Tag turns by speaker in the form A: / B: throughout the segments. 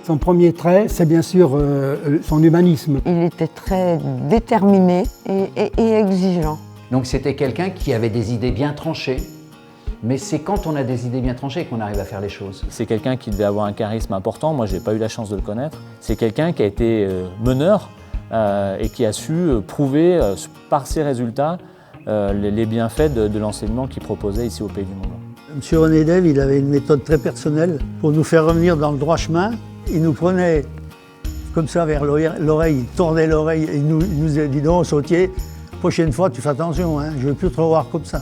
A: Son premier trait, c'est bien sûr son humanisme.
B: Il était très déterminé et exigeant.
C: Donc c'était quelqu'un qui avait des idées bien tranchées, mais c'est quand on a des idées bien tranchées qu'on arrive à faire les choses.
D: C'est quelqu'un qui devait avoir un charisme important, moi je n'ai pas eu la chance de le connaître. C'est quelqu'un qui a été meneur et qui a su prouver par ses résultats les bienfaits de l'enseignement qu'il proposait ici au Pays du Mont-Blanc.
E: Monsieur René Dève, il avait une méthode très personnelle pour nous faire revenir dans le droit chemin. Il nous prenait comme ça vers l'oreille, il tordait l'oreille et il nous disait « Dis donc, Sautier, prochaine fois tu fais attention, hein, je ne veux plus te revoir comme ça ».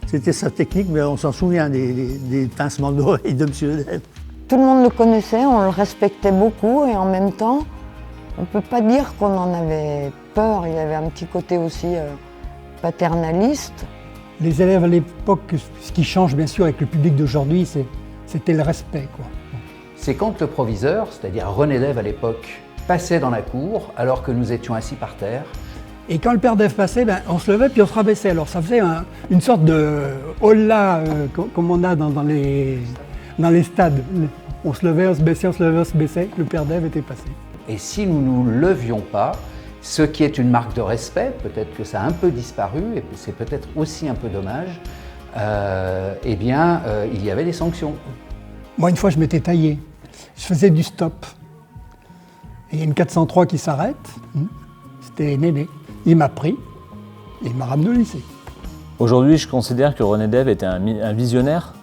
E: C'était sa technique, mais on s'en souvient des pincements d'oreille de Monsieur Dève.
B: Tout le monde le connaissait, on le respectait beaucoup et en même temps, on ne peut pas dire qu'on en avait peur. Il y avait un petit côté aussi paternaliste.
A: Les élèves à l'époque, ce qui change bien sûr avec le public d'aujourd'hui, c'était le respect, quoi.
C: C'est quand le proviseur, c'est-à-dire René Dève à l'époque, passait dans la cour alors que nous étions assis par terre.
A: Et quand le père Dève passait, on se levait puis on se rabaissait. Alors ça faisait une sorte de holà comme on a dans les stades. On se levait, on se baissait, on se levait, on se baissait. Le père Dève était passé.
C: Et si nous ne nous levions pas, ce qui est une marque de respect, peut-être que ça a un peu disparu, et c'est peut-être aussi un peu dommage, il y avait des sanctions.
A: Moi, une fois, je m'étais taillé. Je faisais du stop. Et il y a une 403 qui s'arrête. C'était Néné. Il m'a pris et il m'a ramené au lycée.
D: Aujourd'hui, je considère que René Dève était un visionnaire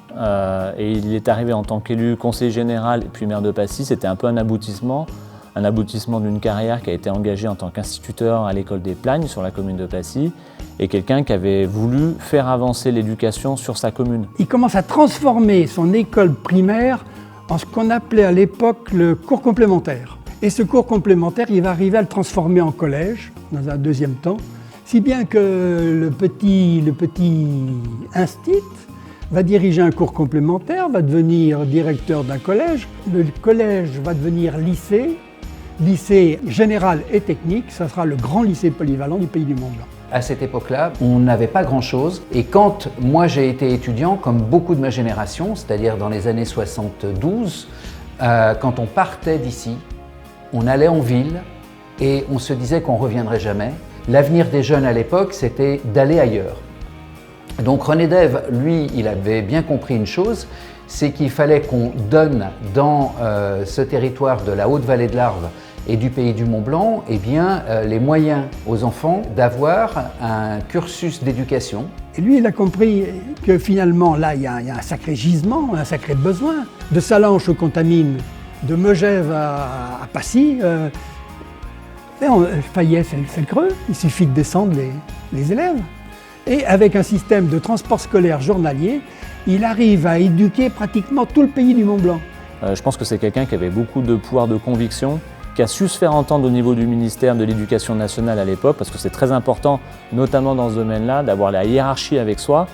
D: et il est arrivé en tant qu'élu conseiller général et puis maire de Passy. C'était un peu un aboutissement d'une carrière qui a été engagée en tant qu'instituteur à l'école des Plagnes sur la commune de Passy et quelqu'un qui avait voulu faire avancer l'éducation sur sa commune.
A: Il commence à transformer son école primaire en ce qu'on appelait à l'époque le cours complémentaire. Et ce cours complémentaire, il va arriver à le transformer en collège, dans un deuxième temps, si bien que le petit instit va diriger un cours complémentaire, va devenir directeur d'un collège. Le collège va devenir lycée général et technique, ça sera le grand lycée polyvalent du Pays du Mont-Blanc.
C: À cette époque-là, on n'avait pas grand-chose. Et quand moi j'ai été étudiant, comme beaucoup de ma génération, c'est-à-dire dans les années 72, quand on partait d'ici, on allait en ville et on se disait qu'on ne reviendrait jamais. L'avenir des jeunes à l'époque, c'était d'aller ailleurs. Donc René Dève, lui, il avait bien compris une chose, c'est qu'il fallait qu'on donne dans ce territoire de la Haute-Vallée de l'Arve et du Pays du Mont-Blanc les moyens aux enfants d'avoir un cursus d'éducation.
A: Et lui, il a compris que finalement, là, il y a un sacré gisement, un sacré besoin. De Salanches aux Contamines, de Megève à Passy, Fayet, c'est le creux, il suffit de descendre les élèves. Et avec un système de transport scolaire journalier, il arrive à éduquer pratiquement tout le Pays du Mont-Blanc.
D: Je pense que c'est quelqu'un qui avait beaucoup de pouvoir de conviction, qui a su se faire entendre au niveau du ministère de l'Éducation nationale à l'époque, parce que c'est très important, notamment dans ce domaine-là, d'avoir la hiérarchie avec soi.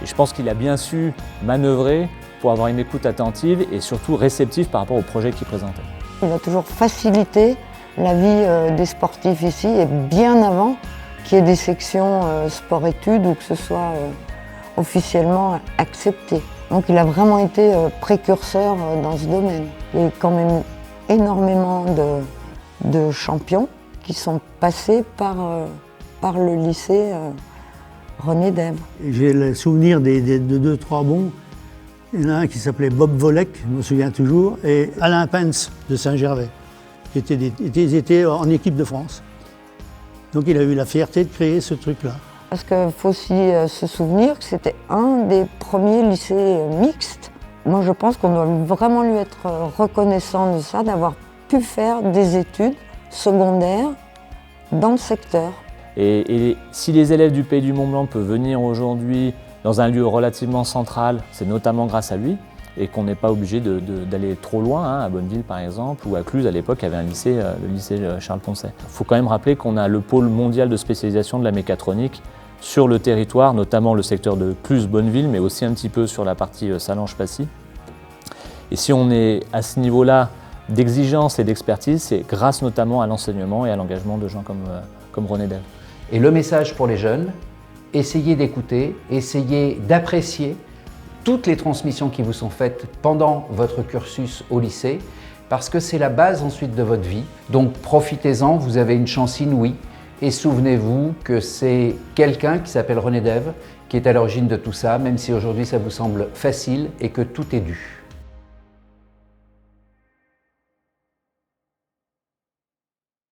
D: Et je pense qu'il a bien su manœuvrer pour avoir une écoute attentive et surtout réceptive par rapport au projet qu'il présentait.
B: Il a toujours facilité la vie des sportifs ici, et bien avant qu'il y ait des sections sport-études ou que ce soit officiellement accepté. Donc il a vraiment été précurseur dans ce domaine. Il y a eu quand même énormément de champions qui sont passés par le lycée René Dève.
E: J'ai le souvenir de deux, trois bons. Il y en a un qui s'appelait Bob Volek, je me souviens toujours, et Alain Pence de Saint-Gervais, qui étaient en équipe de France. Donc il a eu la fierté de créer ce truc-là.
B: Parce qu'il faut aussi se souvenir que c'était un des premiers lycées mixtes. Moi je pense qu'on doit vraiment lui être reconnaissant de ça, d'avoir pu faire des études secondaires dans le secteur.
D: Et si les élèves du Pays du Mont-Blanc peuvent venir aujourd'hui dans un lieu relativement central, c'est notamment grâce à lui, et qu'on n'est pas obligé d'aller trop loin, à Bonneville par exemple, ou à Cluse à l'époque, il y avait un lycée, le lycée Charles Poncet. Il faut quand même rappeler qu'on a le pôle mondial de spécialisation de la mécatronique sur le territoire, notamment le secteur de Cluse-Bonneville, mais aussi un petit peu sur la partie Salanches-Passy. Et si on est à ce niveau-là d'exigence et d'expertise, c'est grâce notamment à l'enseignement et à l'engagement de gens comme René Dève.
C: Et le message pour les jeunes, essayez d'écouter, essayez d'apprécier toutes les transmissions qui vous sont faites pendant votre cursus au lycée, parce que c'est la base ensuite de votre vie. Donc profitez-en, vous avez une chance inouïe et souvenez-vous que c'est quelqu'un qui s'appelle René Dève qui est à l'origine de tout ça, même si aujourd'hui ça vous semble facile et que tout est dû.